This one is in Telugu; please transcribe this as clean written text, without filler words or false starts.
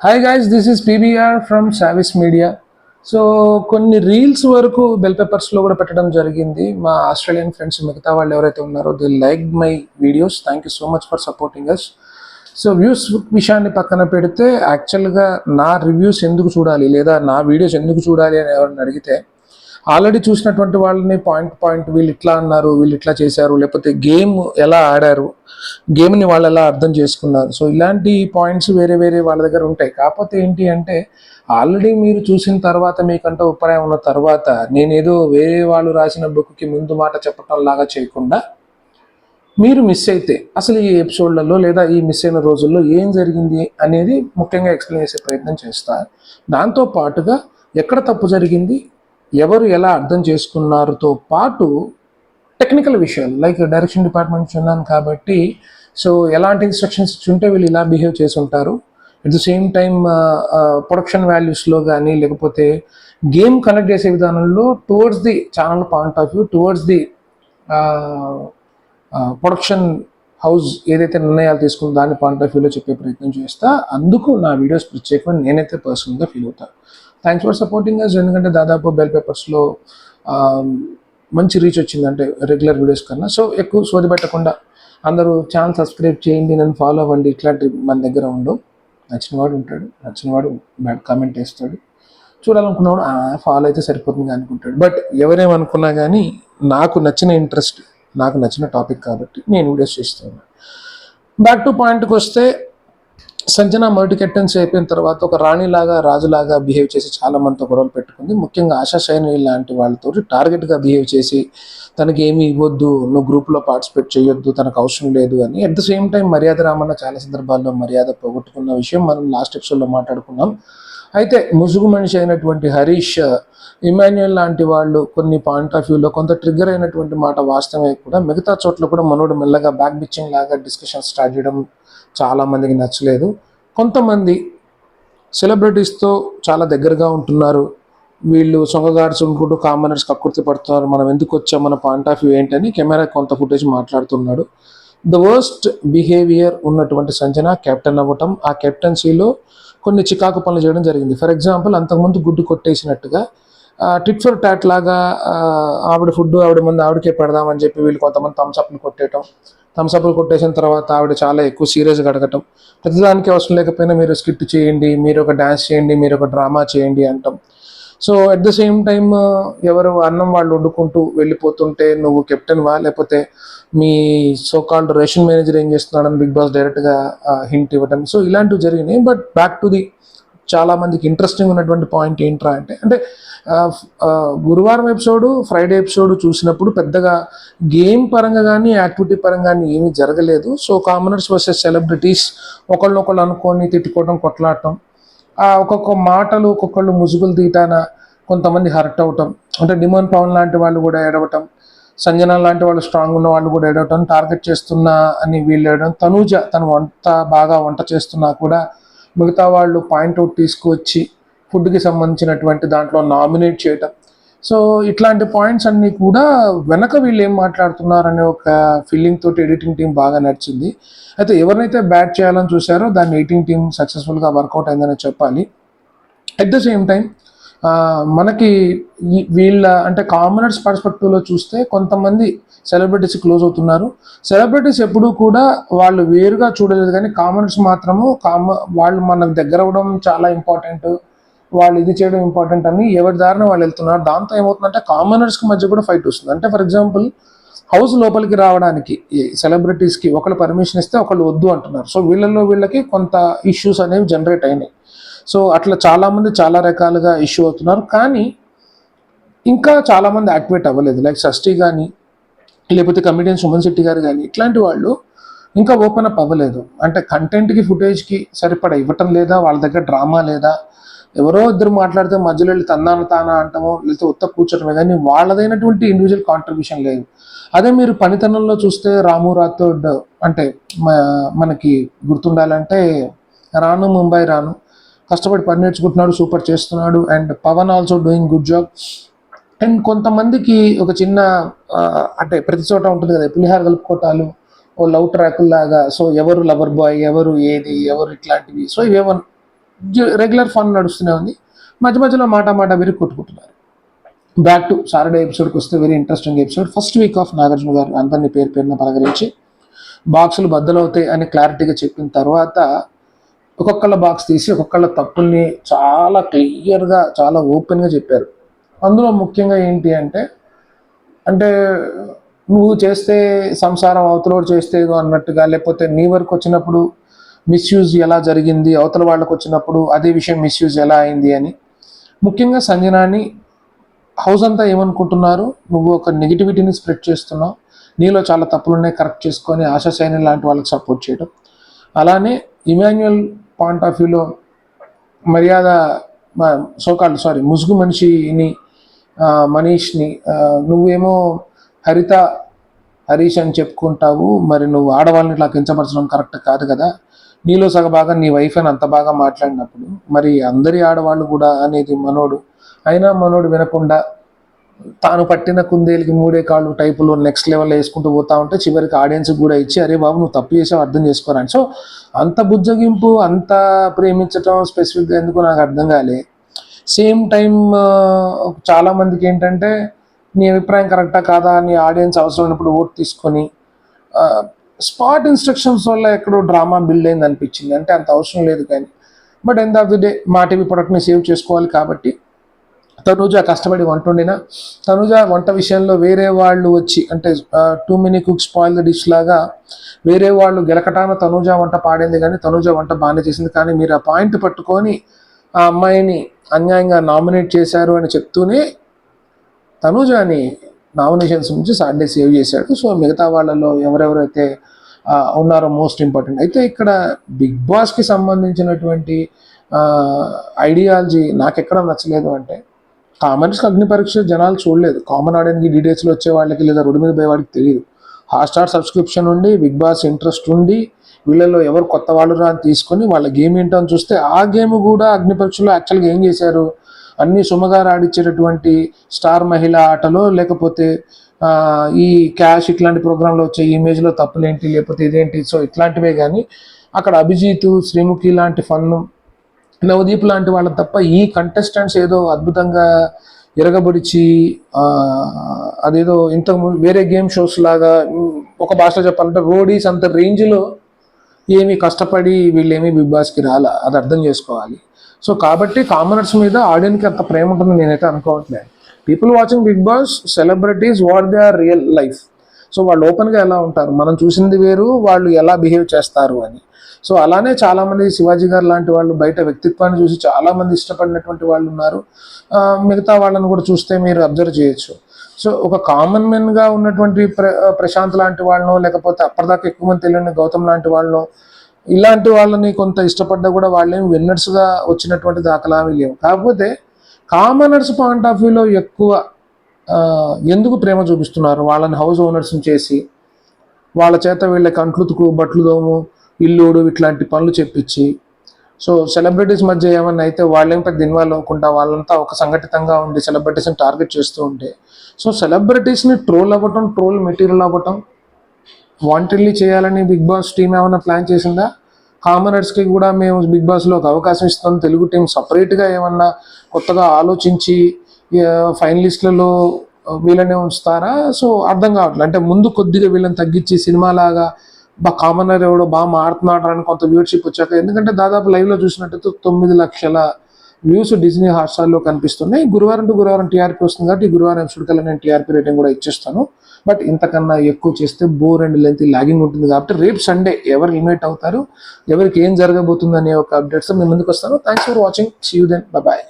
Hi guys, this is PBR from Savis media. So కొన్ని రీల్స్ వరకు బెల్ పేపర్స్లో కూడా పెట్టడం జరిగింది. మా ఆస్ట్రేలియన్ ఫ్రెండ్స్ మిగతా వాళ్ళు ఎవరైతే ఉన్నారో they like my videos. Thank you so much for supporting us. So views విషయాన్ని పక్కన పెడితే యాక్చువల్గా నా రివ్యూస్ ఎందుకు చూడాలి లేదా నా వీడియోస్ ఎందుకు చూడాలి అని ఎవరిని అడిగితే, ఆల్రెడీ చూసినటువంటి వాళ్ళని పాయింట్ వీళ్ళు ఇట్లా అన్నారు, వీళ్ళు ఇట్లా చేశారు, లేకపోతే గేమ్ ఎలా ఆడారు, గేమ్ని వాళ్ళు ఎలా అర్థం చేసుకున్నారు. సో ఇలాంటి పాయింట్స్ వేరే వేరే వాళ్ళ దగ్గర ఉంటాయి. కాకపోతే ఏంటి అంటే, ఆల్రెడీ మీరు చూసిన తర్వాత మీకంటే అభిప్రాయం ఉన్న తర్వాత నేనేదో వేరే వాళ్ళు రాసిన బుక్కి ముందు మాట చెప్పటం లాగా చేయకుండా, మీరు మిస్ అయితే అసలు ఈ ఎపిసోడ్లలో లేదా ఈ మిస్ అయిన రోజుల్లో ఏం జరిగింది అనేది ముఖ్యంగా ఎక్స్ప్లెయిన్ చేసే ప్రయత్నం చేస్తారు. దాంతో పాటుగా ఎక్కడ తప్పు జరిగింది, ఎవరు ఎలా అర్థం చేసుకున్నారుతో పాటు టెక్నికల్ విషయాలు లైక్ డైరెక్షన్ డిపార్ట్మెంట్ ఉన్నాను కాబట్టి, సో ఎలాంటి ఇన్స్ట్రక్షన్స్ ఇచ్చుంటే వీళ్ళు ఇలా బిహేవ్ చేసి ఉంటారు. At the same time production వాల్యూస్లో కానీ లేకపోతే గేమ్ కనెక్ట్ చేసే విధానంలో towards the channel point of view, towards the production house ఏదైతే నిర్ణయాలు తీసుకుందో దాని పాయింట్ ఆఫ్ వ్యూలో చెప్పే ప్రయత్నం చేస్తా. అందుకు నా వీడియోస్ ప్రత్యేకమైన నేనైతే పర్సనల్గా ఫీల్ అవుతాను. Thanks for supporting us. ఎందుకంటే దాదాపు బెల్ పేపర్స్లో మంచి రీచ్ వచ్చింది, అంటే రెగ్యులర్ వీడియోస్ కన్నా. సో ఎక్కువ సోది పెట్టకుండా అందరూ ఛానల్ సబ్స్క్రైబ్ చేయండి, నన్ను ఫాలో అవ్వండి. ఇట్లాంటి మన దగ్గర ఉండవు. నచ్చినవాడు ఉంటాడు, నచ్చినవాడు బ్యాడ్ కామెంట్ వేస్తాడు, చూడాలనుకున్నవాడు ఫాలో అయితే సరిపోతుంది అనుకుంటాడు. బట్ ఎవరేమనుకున్నా కానీ నాకు నచ్చిన ఇంట్రెస్ట్, నాకు నచ్చిన టాపిక్ కాబట్టి నేను వీడియోస్ చేస్తాను. బ్యాక్ టు పాయింట్కి వస్తే, సంజన మల్టీ కెప్టెన్సీ అయిపోయిన తర్వాత ఒక రాణిలాగా రాజులాగా బిహేవ్ చేసి చాలా మందితో గొడవలు పెట్టుకుంది. ముఖ్యంగా ఆశా సైని లాంటి వాళ్ళతో టార్గెట్గా బిహేవ్ చేసి తనకి ఏమి ఇవ్వద్దు, నువ్వు గ్రూప్లో పార్టిసిపేట్ చేయొద్దు, తనకు అవసరం లేదు అని. అట్ ద సేమ్ టైం మర్యాద రామన్న చాలా సందర్భాల్లో మర్యాద పోగొట్టుకున్న విషయం మనం లాస్ట్ ఎపిసోడ్లో మాట్లాడుకున్నాం. అయితే ముసుగు మనిషి అయినటువంటి హరీష్, ఇమాన్యుయల్ లాంటి వాళ్ళు కొన్ని పాయింట్ ఆఫ్ వ్యూలో కొంత ట్రిగ్గర్ అయినటువంటి మాట వాస్తవమే కూడా, మిగతా చోట్ల కూడా మనోడు మెల్లగా బ్యాక్ బిచ్చింగ్ లాగా డిస్కషన్ స్టార్ట్ చేయడం చాలామందికి నచ్చలేదు. కొంతమంది సెలబ్రిటీస్తో చాలా దగ్గరగా ఉంటున్నారు, వీళ్ళు సొంగగాడ్స్ ఉంటుకుంటూ కామనర్స్ కక్కుర్తి పడుతున్నారు, మనం ఎందుకు వచ్చాం, మన పాయింట్ ఆఫ్ వ్యూ ఏంటని కెమెరా కొంత ఫుటేజ్ మాట్లాడుతున్నాడు. ద వర్స్ట్ బిహేవియర్ ఉన్నటువంటి సంజన కెప్టెన్ అవ్వటం, ఆ కెప్టెన్సీలో కొన్ని చికాకు పనులు చేయడం జరిగింది. ఫర్ ఎగ్జాంపుల్, అంతకుముందు గుడ్డు కొట్టేసినట్టుగా టిట్ ఫర్ టాట్ లాగా ఆవిడ ఫుడ్ ఆవిడ ముందు ఆవిడకే పెడదామని చెప్పి వీళ్ళు కొంతమంది థమ్స్అప్లు కొట్టేయటం, థమ్స్అప్లు కొట్టేసిన తర్వాత ఆవిడ చాలా ఎక్కువ సీరియస్గా అడగటం, ప్రతిదానికి అవసరం లేకపోయినా మీరు స్కిట్ చేయండి, మీరు ఒక డ్యాన్స్ చేయండి, మీరు ఒక డ్రామా చేయండి అంటాం. So at the same time ఎవరు అన్నం వాళ్ళు వండుకుంటూ వెళ్ళిపోతుంటే నువ్వు కెప్టెన్వా లేకపోతే మీ సోకాల్డ్ రేషన్ మేనేజర్ ఏం చేస్తున్నాడని బిగ్ బాస్ డైరెక్ట్గా హింట్ ఇవ్వటం. సో ఇలాంటివి జరిగినాయి. బట్ బ్యాక్ టు ది చాలా మందికి ఇంట్రెస్టింగ్ ఉన్నటువంటి పాయింట్ ఏంట్రా అంటే గురువారం ఎపిసోడు, ఫ్రైడే ఎపిసోడ్ చూసినప్పుడు పెద్దగా గేమ్ పరంగా కానీ యాక్టివిటీ పరంగా కానీ ఏమీ జరగలేదు. సో కామనర్స్ వర్సెస్ సెలబ్రిటీస్ ఒకళ్ళనొకళ్ళు అనుకొని తిట్టుకోవడం, కొట్లాడటం, ఒక్కొక్క మాటలు ఒక్కొక్కళ్ళు ముసుగులు తీయటాన కొంతమంది హర్ట్ అవటం, అంటే డిమాండ్ పవన్ లాంటి వాళ్ళు కూడా ఏడవటం, సంజన లాంటి వాళ్ళు స్ట్రాంగ్ ఉన్న వాళ్ళు కూడా ఏడవటం, టార్గెట్ చేస్తున్నా అని వీళ్ళు ఏడవడం, తనూజ తను బాగా వంట చేస్తున్నా కూడా మిగతా వాళ్ళు పాయింట్అవుట్ తీసుకువచ్చి ఫుడ్కి సంబంధించినటువంటి దాంట్లో నామినేట్ చేయటం. సో ఇట్లాంటి పాయింట్స్ అన్నీ కూడా వెనక వీళ్ళు ఏం మాట్లాడుతున్నారనే ఒక ఫీలింగ్ తోటి ఎడిటింగ్ టీం బాగా నడిచింది. అయితే ఎవరినైతే బ్యాట్ చేయాలని చూసారో దాన్ని ఎడిటింగ్ టీం సక్సెస్ఫుల్గా వర్కౌట్ అయిందని చెప్పాలి. అట్ ద సేమ్ టైం మనకి వీళ్ళ అంటే కామనర్స్ పర్స్పెక్టివ్లో చూస్తే కొంతమంది సెలబ్రిటీస్ క్లోజ్ అవుతున్నారు. సెలబ్రిటీస్ ఎప్పుడూ కూడా వాళ్ళు వేరుగా చూడలేదు, కానీ కామనర్స్ మాత్రము వాళ్ళు మనకు దగ్గర అవ్వడం చాలా ఇంపార్టెంట్, వాళ్ళు ఇది చేయడం ఇంపార్టెంట్ అని ఎవరి దారిన వాళ్ళు వెళ్తున్నారు. దాంతో ఏమవుతుందంటే కామనర్స్కి మధ్య కూడా ఫైట్ వస్తుంది. అంటే ఫర్ ఎగ్జాంపుల్, హౌస్ లోపలికి రావడానికి సెలబ్రిటీస్కి ఒకళ్ళు పర్మిషన్ ఇస్తే ఒకళ్ళు వద్దు అంటున్నారు. సో వీళ్ళకి కొంత ఇష్యూస్ అనేవి జనరేట్ అయినాయి. సో అట్లా చాలామంది చాలా రకాలుగా ఇష్యూ అవుతున్నారు. కానీ ఇంకా చాలామంది యాక్టివేట్ అవ్వలేదు, లైక్ షష్ఠి కానీ లేకపోతే కమిడియన్ సుమన్ శెట్టి గారు కానీ ఇట్లాంటి వాళ్ళు ఇంకా ఓపెన్ అప్ అవ్వలేదు. అంటే కంటెంట్కి ఫుటేజ్కి సరిపడా ఇవ్వటం లేదా, వాళ్ళ దగ్గర డ్రామా లేదా, ఎవరో ఇద్దరు మాట్లాడితే మధ్యలో వెళ్ళి తానా అంటామో లేకపోతే ఉత్త కూర్చోటమే, కానీ వాళ్ళదైనటువంటి ఇండివిజువల్ కాంట్రిబ్యూషన్ లేదు. అదే మీరు పనితనంలో చూస్తే రాము రాథోడ్, అంటే మనకి గుర్తుండాలంటే రాను ముంబై రాను కష్టపడి పని నేర్చుకుంటున్నాడు, సూపర్ చేస్తున్నాడు. And Pavan also doing good job. And కొంతమందికి ఒక చిన్న అంటే ప్రతి చోట ఉంటుంది కదా పులిహార కలుపుకోటాలు, ఓ లవ్ ట్రాకుల్లాగా. సో ఎవరు లవర్ బాయ్, ఎవరు ఏది, ఎవరు ఇట్లాంటివి. సో ఇవేమో రెగ్యులర్ ఫన్ నడుస్తూనే ఉంది. మధ్య మధ్యలో మాట విరిగి కొట్టుకుంటున్నారు. బ్యాక్ టు సాటర్డే ఎపిసోడ్కి వస్తే very interesting episode. First week off Nagarjuna గారు అందరినీ పేరున పలకరించి బాక్సులు బద్దలవుతాయి అని క్లారిటీగా చెప్పిన తర్వాత ఒక్కొక్కళ్ళ బాక్స్ తీసి ఒక్కొక్కళ్ళ తప్పుల్ని చాలా క్లియర్గా చాలా ఓపెన్గా చెప్పారు. అందులో ముఖ్యంగా ఏంటి అంటే నువ్వు చేస్తే సంసారం అవతలోడు చేస్తే అన్నట్టుగా, లేకపోతే నీ వరకు వచ్చినప్పుడు మిస్యూజ్ ఎలా జరిగింది, అవతల వాళ్ళకు వచ్చినప్పుడు అదే విషయం మిస్యూజ్ ఎలా అయింది అని. ముఖ్యంగా సంజనాని హౌస్ అంతా ఏమనుకుంటున్నారు, నువ్వు ఒక నెగిటివిటీని స్ప్రెడ్ చేస్తున్నావు, నీలో చాలా తప్పులున్నాయి కరెక్ట్ చేసుకొని ఆశా సైని లాంటి వాళ్ళకి సపోర్ట్ చేయడం. అలానే ఇమాన్యుయల్ పాయింట్ ఆఫ్ వ్యూలో మర్యాద ముసుగు మనిషిని మనీష్ని నువ్వేమో హరీష్ అని చెప్పుకుంటావు, మరి నువ్వు ఆడవాళ్ళని ఇట్లా కించపరచడం కరెక్ట్ కాదు కదా, నీలో సగభాగం నీ వైఫ్ అని అంత బాగా మాట్లాడినప్పుడు మరి అందరి ఆడవాళ్ళు కూడా అనేది మనోడు. అయినా మనోడు వినకుండా తాను పట్టిన కుందేలకి 3 కాళ్ళు టైపులో నెక్స్ట్ లెవెల్ వేసుకుంటూ పోతా ఉంటే చివరికి ఆడియన్స్కి కూడా ఇచ్చి అరే బాబు నువ్వు తప్పు చేసావు అర్థం చేసుకోరాని. సో అంత బుజ్జగింపు, అంత ప్రేమించటం స్పెసిఫిక్గా ఎందుకు నాకు అర్థం కాలే. సేమ్ టైం చాలామందికి ఏంటంటే నీ అభిప్రాయం కరెక్టా కాదా అని ఆడియన్స్ అవసరమైనప్పుడు ఓటు తీసుకొని స్పాట్ ఇన్స్ట్రక్షన్స్ వల్ల ఎక్కడో డ్రామా బిల్డ్ అయింది అనిపించింది. అంటే అంత అవసరం లేదు కానీ, but end of the day మా టీవీ ప్రొడక్ట్ని సేవ్ చేసుకోవాలి కాబట్టి తనూజ కష్టపడి వంట వండిన, తనూజ వంట విషయంలో వేరే వాళ్ళు వచ్చి అంటే too many cooks spoil the dish లాగా వేరే వాళ్ళు గెలకటాన తనూజ వంట పాడింది కానీ తనూజ వంట బాగానే చేసింది. కానీ మీరు ఆ పాయింట్ పట్టుకొని ఆ అమ్మాయిని అన్యాయంగా నామినేట్ చేశారు అని చెప్తూనే తనూజని నామినేషన్స్ నుంచి సాటర్డే సేవ్ చేశాడు. సో మిగతా వాళ్ళలో ఎవరెవరైతే ఉన్నారో మోస్ట్ ఇంపార్టెంట్. అయితే ఇక్కడ బిగ్ బాస్కి సంబంధించినటువంటి ఐడియాలజీ నాకెక్కడ నచ్చలేదు అంటే, కామన్స్కి అగ్ని పరీక్ష జనాలు చూడలేదు, కామన్ ఆడియన్కి డీటెయిల్స్లో వచ్చే వాళ్ళకి లేదా రోడ్డు మీద పోయే వాడికి తెలియదు. హాట్స్టార్ సబ్స్క్రిప్షన్ ఉండి బిగ్ బాస్ ఇంట్రెస్ట్ ఉండి వీళ్ళలో ఎవరు కొత్త వాళ్ళు రా అని తీసుకొని వాళ్ళ గేమ్ ఏంటో అని చూస్తే ఆ గేమ్ కూడా అగ్ని పరీక్షలో యాక్చువల్గా ఏం చేశారు, అన్ని సుమగారు ఆడిచ్చేటటువంటి స్టార్ మహిళ ఆటలో లేకపోతే ఈ క్యాష్ ఇట్లాంటి ప్రోగ్రాంలో వచ్చే ఇమేజ్లో తప్పులేంటి లేకపోతే ఇదేంటి, సో ఇట్లాంటివే. కానీ అక్కడ అభిజిత్, శ్రీముఖి లాంటి ఫన్ను, నవదీప్ లాంటి వాళ్ళని తప్ప ఈ కంటెస్టెంట్స్ ఏదో అద్భుతంగా ఎరగబడిచి అదేదో ఇంతకుముందు వేరే గేమ్ షోస్ లాగా ఒక భాషలో చెప్పాలంటే రోడీస్ అంత రేంజ్లో ఏమి కష్టపడి వీళ్ళేమీ బిగ్ బాస్కి రాలా, అది అర్థం చేసుకోవాలి. సో కాబట్టి కామనర్స్ మీద ఆడియన్కి అంత ప్రేమ ఉంటుందని నేనైతే అనుకోవట్లేదు. People watching big boss celebrities what they are real life. So వాళ్ళు ఓపెన్గా ఎలా ఉంటారు, మనం చూసింది వేరు, వాళ్ళు ఎలా బిహేవ్ చేస్తారు అని. సో అలానే చాలామంది శివాజీ గారు లాంటి వాళ్ళు బయట వ్యక్తిత్వాన్ని చూసి చాలామంది ఇష్టపడినటువంటి వాళ్ళు ఉన్నారు. మిగతా వాళ్ళని కూడా చూస్తే మీరు అబ్జర్వ్ చేయొచ్చు. సో ఒక కామన్ మెన్గా ఉన్నటువంటి ప్రశాంత్ లాంటి వాళ్ళను లేకపోతే అప్పటిదాకా ఎక్కువ మంది తెలియని గౌతమ్ లాంటి వాళ్ళను ఇలాంటి వాళ్ళని కొంత ఇష్టపడ్డా కూడా వాళ్ళేమి విన్నర్స్గా వచ్చినటువంటి దాఖలావి లేవు. కాకపోతే కామనర్స్ పాయింట్ ఆఫ్ వ్యూలో ఎక్కువ ఎందుకు ప్రేమ చూపిస్తున్నారు, వాళ్ళని హౌస్ ఓనర్స్ని చేసి వాళ్ళ చేత వీళ్ళ కంట్లుతుకు బట్లు దోము ఇల్లుడు ఇట్లాంటి పనులు చెప్పించి, సో సెలబ్రిటీస్ మధ్య ఏమన్నా అయితే వాళ్ళేం పెద్ద ఇన్వాల్వ్ అవ్వకుండా వాళ్ళంతా ఒక సంఘటితంగా ఉండి సెలబ్రిటీస్ని టార్గెట్ చేస్తూ ఉంటే, సో సెలబ్రిటీస్ని ట్రోల్ అవ్వటం, ట్రోల్ మెటీరియల్ అవ్వటం వాంటెడ్లీ చేయాలని బిగ్ బాస్ టీం ఏమైనా ప్లాన్ చేసిందా? కామనర్స్కి కూడా మేము బిగ్ బాస్లో ఒక అవకాశం ఇస్తాం, తెలుగు టీం సపరేట్గా ఏమన్నా కొత్తగా ఆలోచించి ఫైనలిస్ట్లలో వీళ్ళనే ఉంచుతారా? సో అర్థం కావట్లేదు. అంటే ముందు కొద్దిగా వీళ్ళని తగ్గించి సినిమాలాగా కామనర్ ఎవడో బాగా మాడుతున్నాడు అని కొంత వ్యూవర్షిప్ వచ్చాక, ఎందుకంటే దాదాపు లైవ్లో చూసినట్టయితే 9 లక్షల వ్యూస్ డిజ్నీ హాట్స్టార్లో కనిపిస్తున్నాయి. గురువారం టీఆర్పీ వస్తుంది కాబట్టి ఈ గురువారం ఎపిసోడ్ కల్లా నేను టీఆర్పీ రేటింగ్ కూడా ఇచ్చేస్తాను. బట్ ఇంతకన్నా ఎక్కువ చేస్తే బోర్ అండ్ లెంత్ లాగింగ్ ఉంటుంది కాబట్టి రేపు సండే ఎవరు ఇన్వైట్ అవుతారు, ఎవరికి ఏం జరగబోతుంది అనే ఒక అప్డేట్స్ మేము ముందుకు వస్తాను. Thanks for watching, see you then, bye.